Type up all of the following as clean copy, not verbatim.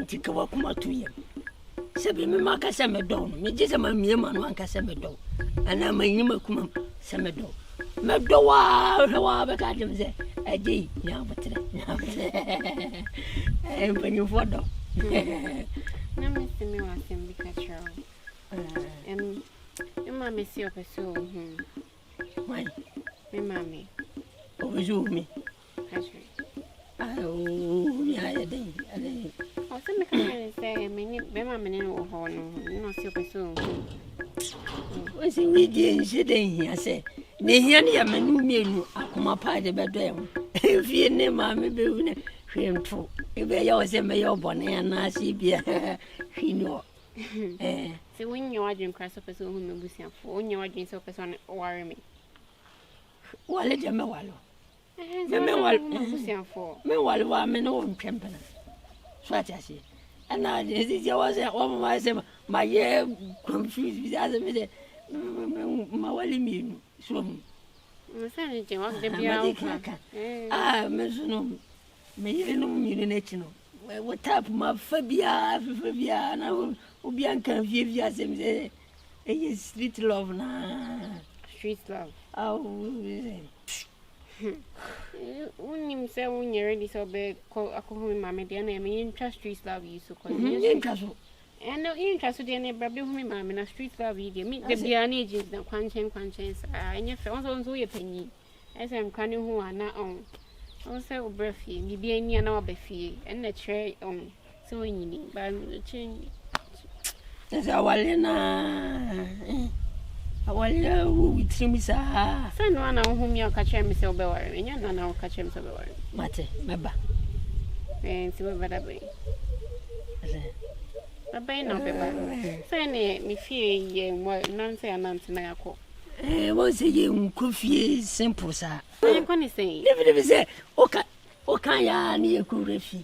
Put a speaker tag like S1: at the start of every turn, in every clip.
S1: tika wakuma tuye sebe me makasa me do me je se ma mie ma no ankasa me do ana manyima kuma se me do wa be ka dem se aje nya botre panyu fodo
S2: na me se me wa sem bi ka chro mama si o peso
S1: why
S2: me mama
S1: o bezo mi
S2: actually
S1: ya dei
S2: o se me ka say me mama ne o ho no si o peso
S1: o se mi die se den hia se ne hia ne ya manu mienu akoma pa de bedo em fie ne mama be hu ne hwemto e be ya o se me yo bone na si bia hwino
S2: se when you are doing crass up as who me busia for when you are doing so person worry me
S1: wale je me walo
S2: me walo busia for
S1: me walo wa me no mpempena so atiase ana ezi je wa se o ma se ma ye confused bi as me de ma wali mi so
S2: me se ni je wa de bia o
S1: me so no me ye no mi ne chi no what type ma fabia na obi anka fie asem se e street love na
S2: street love unim se unye ready so be akohu mama de na me interest street love you so cause
S1: interest
S2: and no interest de na brabe hu me mama na street love you de me de bia na eji na kwanchen enye fe onzo ye panyi esem kwani hu ana on say obrafie bibi ani na obafie en na kire so nyini ba change
S1: esa wale witrimisa
S2: sa no ana hu mi aka kire mi se obeware enya na aka kire mi se obeware
S1: mate meba
S2: si we bada be baba na beba sa ne mi fie ye mo nan se anant na yakọ
S1: wo se ye nkofie simple sa
S2: en kwani sei
S1: lebi se o kan ya ni e ku refi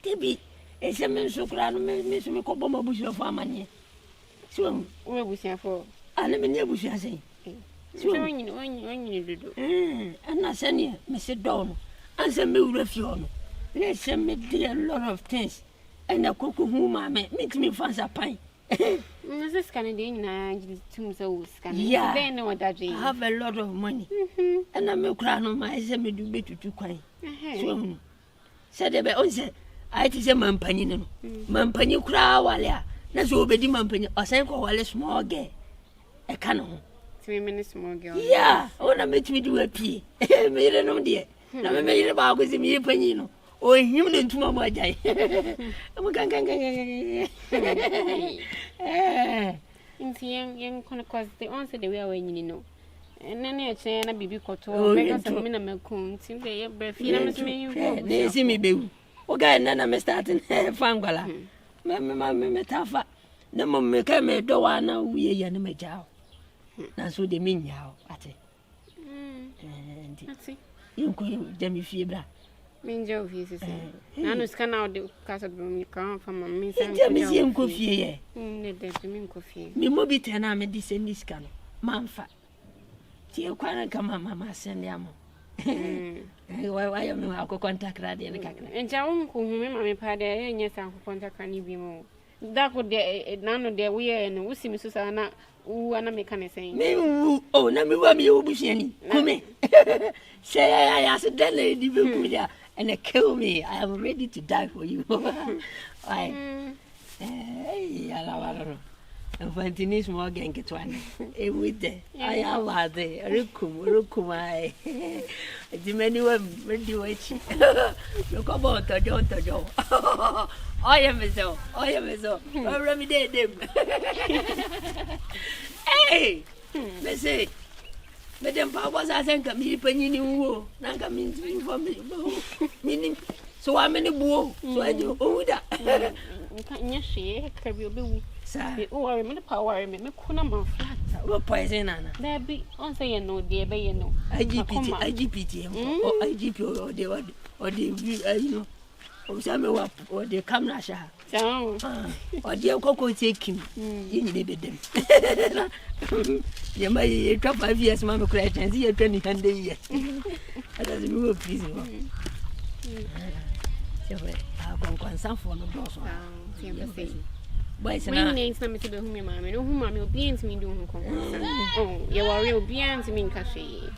S1: tebi e se men so kra no me so me ko bomba busu fo amanye so
S2: we busu fo
S1: ana me ne busu asei
S2: so onyi dudu
S1: ana se ne me se do no anse me wura fi ho no le se me do a lot of things and akoko hu ma me me fansa pan
S2: this kind of thing na tum so scan
S1: they
S2: know what that
S1: I have a lot of money and I'm crying on my se me do betutu kwan so said be on say I ti se mampani no mampani kura wale a na so obedi mampani osan ko wale small girl e ka no
S2: 3 minutes small girl
S1: yeah ona metimi do apie me yire no de na me yire ba ko si me panyi no o him ne ntuma mo ajai mo kan
S2: inti yen kono cause the answer the way we nyini no nene eche na bibi koto mega se me na makun tim de ye brefi na me yu
S1: ne si me bewu o ga na me starting fangwala me tafa na mo me ka me do wa na wiye ya ne majao na so de minyao ate
S2: ati
S1: yen ko jami fie bra
S2: minja ofisi se na no scan out de casa do mi kan fa mi san
S1: jami si en ko fie ye
S2: ne de mi ko fie
S1: mi mo bi tena me di se ni scan manfa ti e kwana kama mama send ya mo wa yo mi ko contact radio ne kakra
S2: enja ko hu me mama pa de ye nya san ko contact ni bi mo da ko de na no de we no usimi so sa na ana me kan say
S1: me o na me wa me obusiani come say I said that lady be come there and kill me. I am ready to die for you. Why? Hey, alawaro. Enfantini small gang get one. E with the I am ade rukum ai. The many were ready wait. You come on to jo. I am so. I remedy them. Hey! Me say Madam Papa said, come here, penny wo. Nanga means me for me. Meaning, so I'm in a bow. So I do. Oh, that.
S2: Yes, she can be.
S1: Sir,
S2: oh, I remember power. Me kunama flat.
S1: What poison, Anna?
S2: There be on say no, dear, bay, no.
S1: IGPT, or IGP, or the, you know, or some or the camera.
S2: So,
S1: or dear Coco take him. You need them. You may drop 5 years, Mamma Crash, and see a 20 years. That doesn't move, please. I'll go on some for the boss. boys
S2: when names na me to be who me mama no who mama obi ntimi do hu kon oh ye worry obi ntimi nka hwe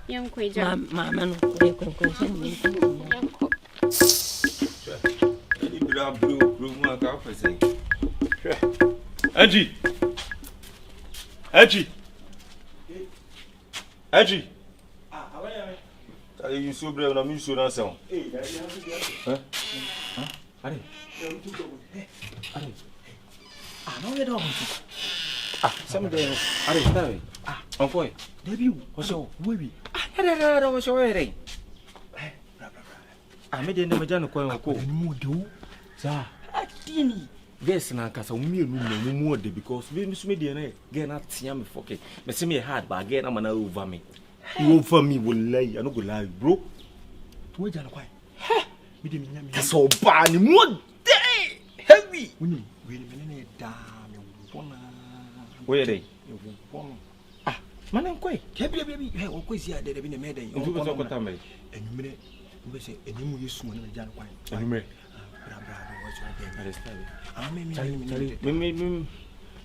S2: yam kweja
S1: mama no e kon so ni
S3: any bra bro mu aka fese Angie you so brave na me so na sound are
S4: no we don't
S3: some day are stay onko
S4: debi o so we
S3: da o so we me de me jano ko ko
S4: mu do za
S3: atini yes na kasa mu mu de because we me de na get na tia me foke me say me hard but get na man over me will lie I no go lie bro
S4: to we jano kwai me de me nya me
S3: so ba ni mu de heavy
S4: we me da me wona
S3: we dey
S4: wona
S3: man nkoi
S4: kebi he o kwesi ade de bi na me den
S3: ndu ko kota me
S4: enumere we say enimu yesu mo na jano kwai
S3: enumere
S4: bra we so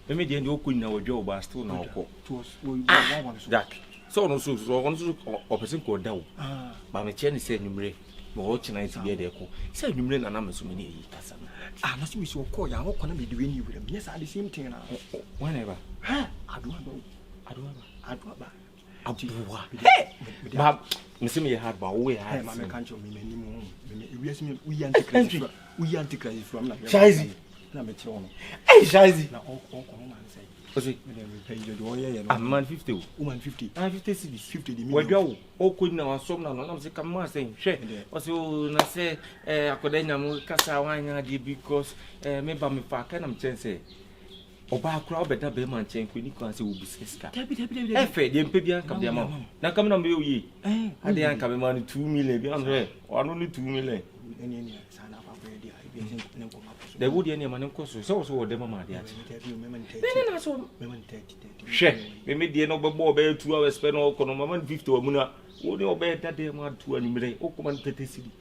S3: ade me de ndi okun na ojo ba still na okọ Jack so no so o person ko dawo ba me che ni say enumere mo o china iti bi de ko say enumere na na me so me ni kasa
S4: no so we so ko ya okọ na me de we ni wura yes at the same thing na
S3: whenever
S4: aduaba
S3: ba me say me hard ba we hard
S4: ma me kan cho me ni mu me we yes me we anti-crazy from na
S3: Shaizi
S4: na me che ono
S3: Shaizi
S4: na o na say
S3: Osi, I'm man 50.
S4: Woman 50.
S3: 50 cities.
S4: 50 di
S3: we go. O could now some now. I'm say come on saying. She. Also na say AKWADAA NYAME kasa wanya di because me ba me fa kan am chense. Oba akura obeda be man chen kwini kan say obi seska.
S4: Debi.
S3: Efe de mpe bia kam dia ma. Na kam na me oyi. Ade an kam man 2 million bi am say. Ono ni 2 million.
S4: Eni sana fa be dia.
S3: The wood any man so the mama there.
S4: No, so
S3: she me dey no be 2 hours spend no kono mama 50 wa muna wo dey obey that dey ma 2 animere o kuma 30 cedi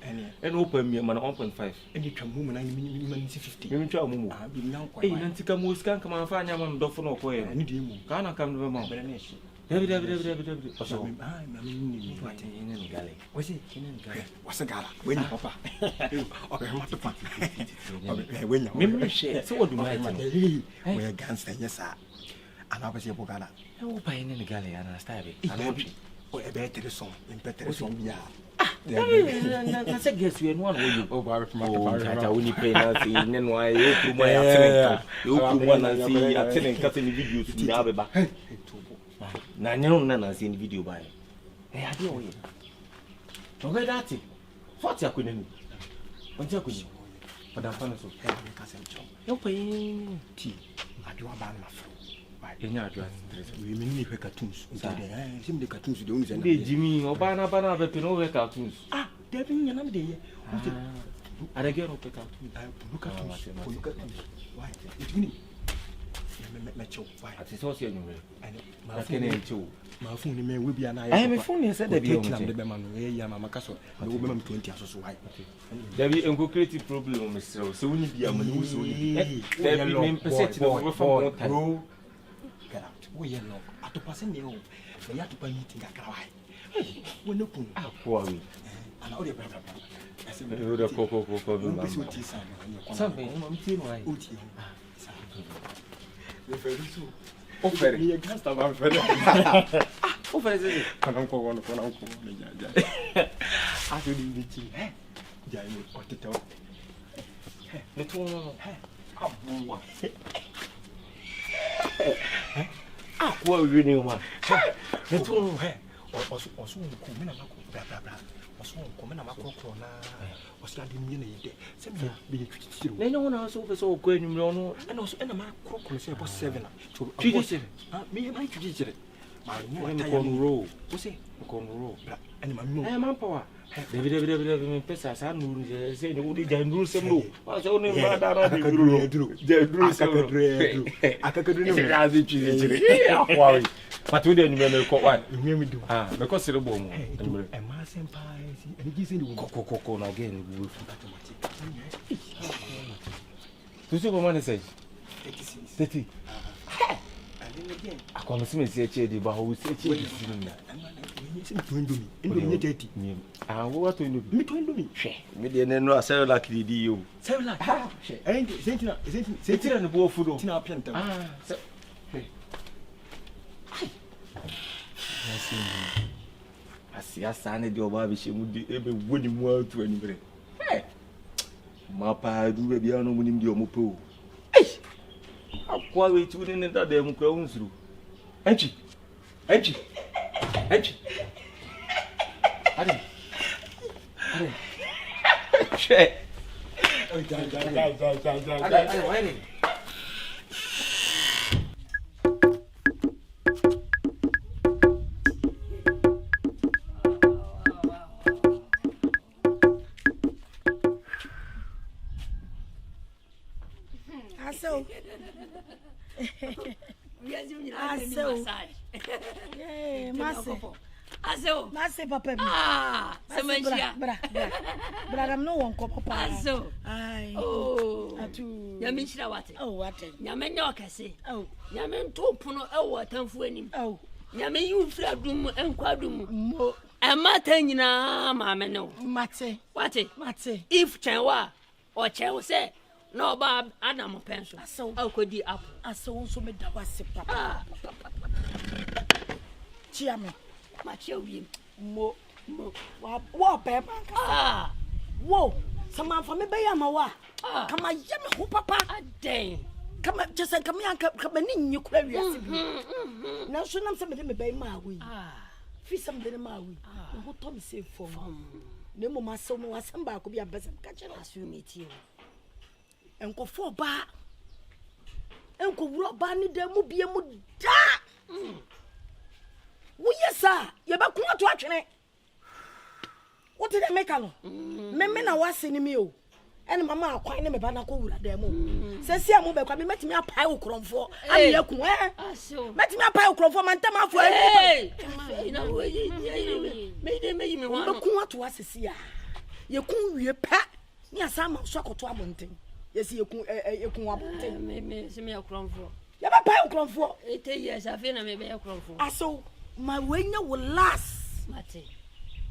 S3: and open me man 1.5
S4: eni twa mu na man 50
S3: me twa mu
S4: bi nyanko
S3: eh nanti ka mo scan kama fa nya man dofo no ko e
S4: ni dey mu
S3: kana kam no ma David. Oso.
S4: Ni
S3: what in gale.
S4: Was it in gale? What's a gala? When papa. Okay, I'm not the fun. When you memory share. So what do I do? We are gangster, yes, sir. And I was a bogala.
S3: Who buying in the galley and I stab it?
S4: Oh, a better song, in better song, yeah.
S3: I said, guess we had one way you over from my only pay nothing, and why you put my accident. You put one and see accident cutting videos to the other back. Na nyo na see the video by. I do it. Okay, that's it. 40 akwene. Onti akwene. Madam Panaso.
S4: No pay tea. I do about my friend.
S3: Enya address.
S4: We mean the cartoons. Sim the cartoons don't send.
S3: Dey Jimmy, obana be pe no we cartoons.
S4: There been your name dey.
S3: Ada get no cartoons.
S4: Look at why? It mean
S3: Ati so se anywhere.
S4: Ma phone me we be na
S3: ya. Me phone said there be on
S4: the be man we ya mama kaso. We be mam 20 aso why.
S3: There be engo creative problem me so we need be am no so ni. There be me percent no we from one time.
S4: Get out. We ya no. Atopa se me o. Me ya atopa meeting akara why. We no kun.
S3: Poor we.
S4: Ana o de bra.
S3: O de koko. Something I'm seeing why. O fere.
S4: Me gasta ba fere.
S3: O fere se.
S4: Konan ko ja. Aso di bichi. Ja ni o tete o.
S3: Ne to abuwa. Akwa wi ni ma. Ne to oso ko me na mako bra. Oso ko me na mako kro na. Oso ade ni na yede. Se me be twititiro. Ne no na so fe so ko enumre ono. Na oso na mako kro se bo 7 na. 27. Me mai twititire. Ma mo ta roll. O se ko roll. Ani ma mo. Man power. David me pesa sa nuru se ni odi ja nuru sem no. Wa se oni ma da na nuru. Ja nuru sem. Akakadru ni me ya zi twititire. Akwa we. Patu de ni me ko wa. Me do. Me ko sire bo mo. E ma sempa si. Ani gi se ni wo. Koko na again we from automatic. To see what say 30. I come to me say che di ba ho say che di sinu na.
S4: Indomie 30.
S3: Ah, what to Indomie?
S4: Me to Indomie.
S3: Hwe.
S5: Me de ne no asero la kridi yo.
S4: Seven la. Sentina
S3: No bo fudo.
S4: Tina pianta.
S3: Ah, so. Hwe. Asi asane di oba bi shemu di ebe woni mu atu ani bre. Ma pa du be bia no mu nim di omopo. Akwa we tu ne da dem kwa unsuru. Enchi. Ade. Che. Ade, wait.
S6: Masse papa.
S1: Sementia.
S6: Bra, I'm no one ko papa.
S1: Aso.
S6: Ai.
S1: Oh.
S6: Atu.
S1: Ya minshira wate.
S6: Oh, what?
S1: Ya menyo kase.
S6: Oh.
S1: Ya men topono ewo atamfu anim.
S6: Oh.
S1: Ya men yufra dum enkwadum.
S6: Mo.
S1: Amata nyina ma me no.
S6: Mate.
S1: Wate.
S6: Mate.
S1: If chenwa o chewo se no ba adam penso.
S6: Aso.
S1: Akodi app.
S6: Aso so me da wase papa. Chiame.
S1: Mache wi.
S6: Mo. Wo pe man. Wo. Sama fa me be ya ma wa. Kama ye me ho papa.
S1: Aden.
S6: Kama just kama yanka kama ni nyi kwa wiase bi. Na so nam se me de me be ma awi. Fi sam de ma awi. Ho to me se fom. Ne mo ma so mo wasam ba ko bi abesam ka kire
S1: Asu mi ti.
S6: Enkofo ba. Enko wuro ba ni da mu bie mu da. Wo yesa, ye ba kun ato atwene. What did I make no? Me na wase ni mi o. Ene mama akwan ne me ba na ko wura da mu. Sesi amu be kwa me metimi apai okromfo. Ami yakun
S1: Aso.
S6: Metimi apai okromfo man tam afo
S1: Hey. Ina wo me
S6: Wo be kun ato asesi a. Ye kun wie pa. Ni asama so akoto abonten. Yesi ye kun abonten.
S1: Me se me akromfo.
S6: Ye ba pai okromfo.
S1: 8 years afi na me be akromfo.
S6: Aso my wenya will last.
S1: Mate.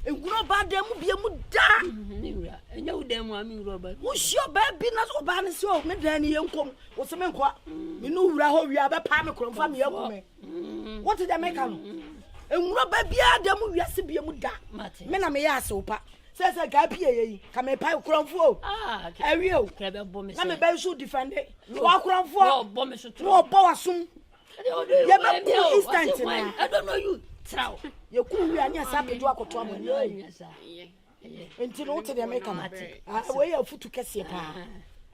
S6: Enguro ba dem bia mu da.
S1: Ni wura. Enya wo dem ami wura ba.
S6: Wo sure ba bi na so ba ne se o me dan ne yenkom. Wo se me nkwa. Me no wura ho wi aba pa me kromfa me yakume. What did I make no? Enguro ba bia dem wiase bia mu da. Me na me ya ase opa. Se ga pie yi. Ka me pa kromfo.
S1: Okay.
S6: Ewi o.
S1: Krebe bo me se.
S6: Na me ba so defend. Wa kromfo.
S1: No, bo me so tro.
S6: Wo bo wasum.
S1: You
S6: be cool instant na.
S1: I don't know you. Trao.
S6: Ye ku wi ani asa bedu akoto amani.
S1: Yes.
S6: Enti no te de make am. We ya futu kese pa.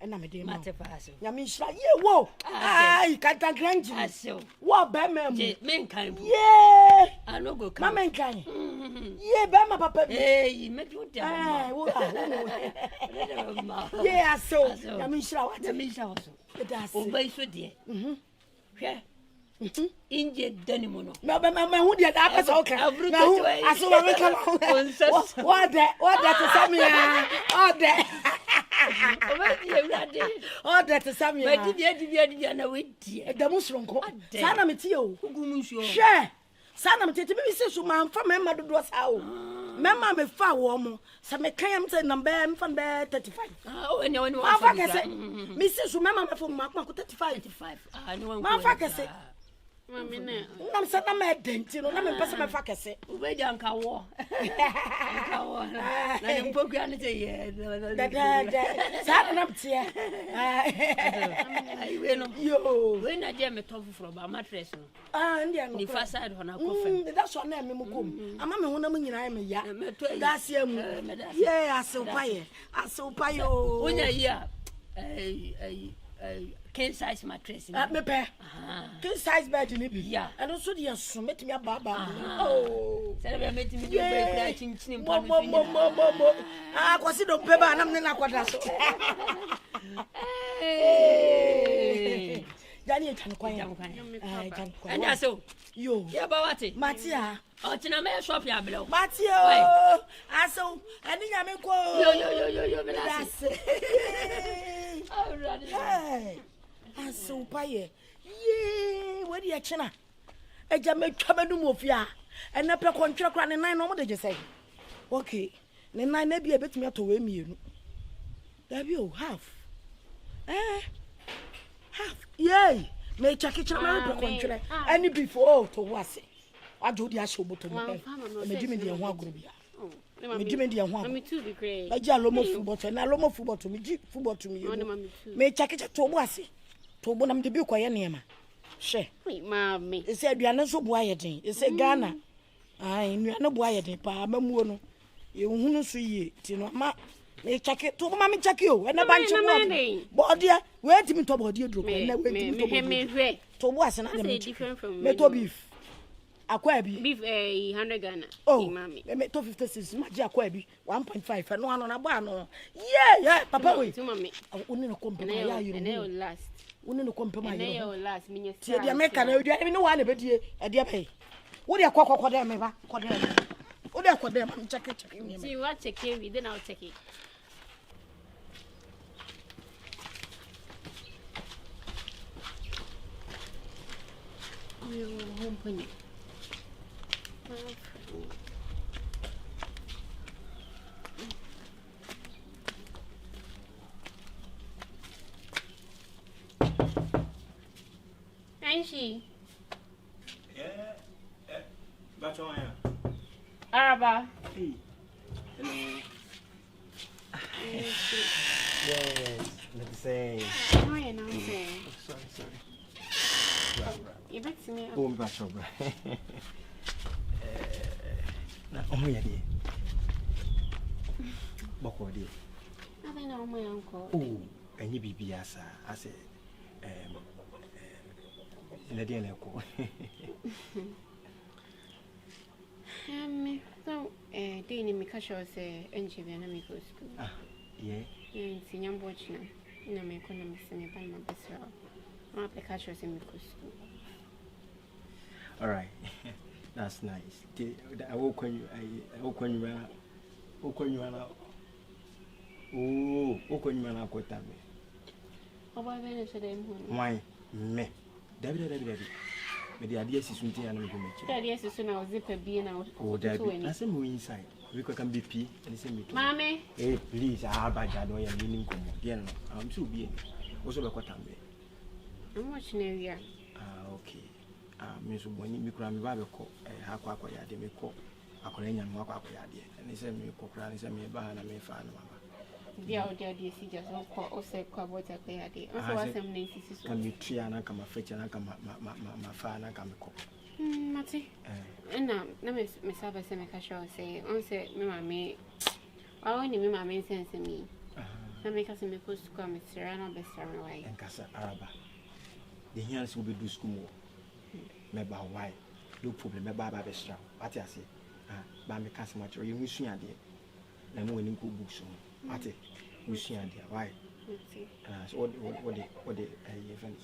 S6: Na me de ma.
S1: Mate paso.
S6: Ya mi shira ye wo. Ai kanta granji.
S1: Aso.
S6: Wo ba mem.
S1: Men kan.
S6: Ye.
S1: I no go come.
S6: Ma men kan. Ye ba ma papa.
S1: Hey, me do dem.
S6: Wo. Ye aso. Ya mi shira wa.
S1: Ya mi shira wa so.
S6: Das.
S1: O ba iso de. Hwe. Inje dani mono.
S6: Me hu de da pesa o kan. Aso ma me kan. What to samia. Oh, that is Sammy.
S1: My dear, na wedi.
S6: The musronko. Sana meti o.
S1: Gugumusho.
S6: She. Sana meti me say so man fa memma do do sa o. Memma me fa wo mo. Sa me kan am say number am fa be 35.
S1: Oh, enya woni
S6: wa fa kese. Me say so memma me fa ma ko 35.
S1: Ni wan ko.
S6: Ma fa kese.
S2: Mami na.
S6: Nam sa na me denti no na me pese me fa kese.
S1: Ube di anka wo. Anka wo. Na ni mpoku ane say ye.
S6: Sa na mtie.
S1: Ai we no.
S6: Yo.
S1: We na je me tofu from ba mattress no.
S6: Ndia no.
S1: Ni fa side ho na ko fam.
S6: That's what na me mu kom. Ama me ho na mu nyina me ya. That's ye mu. Yeah, asopa yo.
S1: Onya yi a king size mattress.
S6: Me pe. King size bed ni bi.
S1: Yeah.
S6: And also the so metimi ababa. Oh.
S1: Say be metimi be kura chinchin pon
S6: mo. Kwasi do pe ba na me na kwada so. Dani tan kwan.
S1: Anya so.
S6: Yo.
S1: Ya ba wate.
S6: Matia.
S1: O tina me shop ya bele.
S6: Matia. Aso. Ani nya me ko.
S1: Yo me that's.
S6: Hey, I so pay. Yee, where the china? A jammed Chamadu and not a contract running 9 or did you say? Okay, then I may be a bit me to win you. There you half. Half, yay, may check it out contract any before to was it. I do the actual bottom of the Jimmy and one group. Jimmy and one. Me too, be great. I jalomo football and I lomo football to me, football to me. May check it to was it. To one of the book I am. She, mammy, it said you are not so boying. It said Ghana. I knew no boying, pa, Mamuno. You won't see it, you know, ma. May check it to mammy check you and a bunch of money. Body, where to me to body drop and never to was another different from metal beef. Akwabi beef 100 Ghana. Oh, mammy. Let me 256 much Akwabi 1.5 and one on a bar. Yeah, Papa, wait to mammy. I wouldn't compare you last. Wouldn't compare my last minute. See the American, you don't know one about you at their pay. What do you call them ever? What do you call them? Check it. See what check it, then I'll take it. Home penny. And she?
S4: Yeah, but on
S2: Araba.
S4: Hello. Yes, let's say.
S2: No, you're not saying.
S4: Sorry.
S2: You bet me.
S4: Oh, my God. Now, oh, yeah, dear. Boko, dear.
S2: I don't know my uncle.
S4: Oh, and you be as I said, in a dinner.
S2: So, Dini Mikasho say, engineer, and school.
S4: Ah, yeah.
S2: And senior watching. No, my economics and my best. My application in school.
S4: All right. That's nice. I woke when you ran. When you ran out. Oh, when you ran out, what time?
S2: Oh, why then is it?
S4: Why, me? David. But the idea is something I'm going to make.
S2: The idea is soon I'll zip a bean out.
S4: Oh, David. I said, we inside. We can be P and send me.
S2: Mammy,
S4: hey, please, I have a bad idea. I'm meaning come. Yeah, I'm too being. Also, what time?
S2: I'm watching area.
S4: Ah, okay. Miss Bonnie, me cram me babco, a aqua de me cook, a colonial aqua yard, and they send me a cook, and send me a bar and a may find mamma.
S2: The old dear just all say water clear day. Also, was some names.
S4: Can be tree and I come a fetch and I come my father and come cook.
S2: Matty, and now, Miss Abbas and Cashaw say, on say, me, I only me, my main sense in me. I make us in the post to come, Mr. Serrano best away.
S4: And Casa Araba. The hands will be do school. Maybe why? No problem, my Baba Bestra. What I say? By me cast material, you wish you had it. And no one in good books. What it? Wish you had it. Why? So what the event?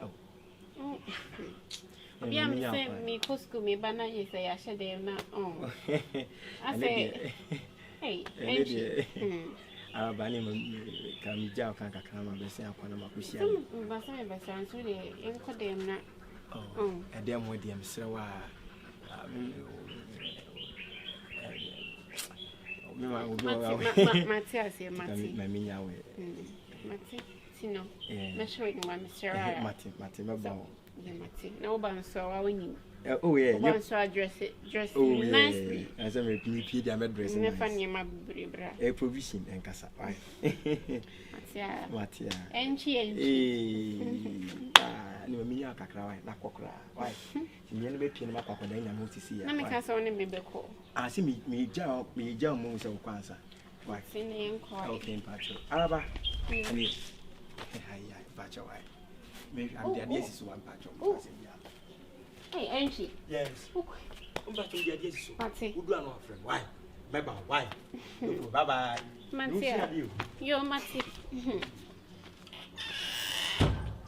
S4: Oh.
S2: Yeah, me post me banana is a shade not on. I say, hey,
S4: Arabani can jail can't come and say upon my pussy.
S2: But I sounds really incodem.
S4: Oh, and then with them, so
S2: Matthias, my minya way. Mattino, measuring one, Mr.
S4: Martin, my bow.
S2: No one saw our winning.
S4: Oh, yeah,
S2: you saw dress nicely.
S4: As I may be the address,
S2: my
S4: a provision and Casa. Matia,
S2: and she,
S4: no, me, I can't cry. Why? You never pin my papa, then I want to see.
S2: I make us only maybe call. I see
S4: me jump most of Kwanzaa. Why? Okay, Patrick. Araba, hi, Patrick. Maybe I'm the idea is one patch of
S2: hey, ain't she?
S4: Yes. But the idea is so. Who do I know, friend? Why? Bye bye. Bye bye.
S2: Matty, you're Matty.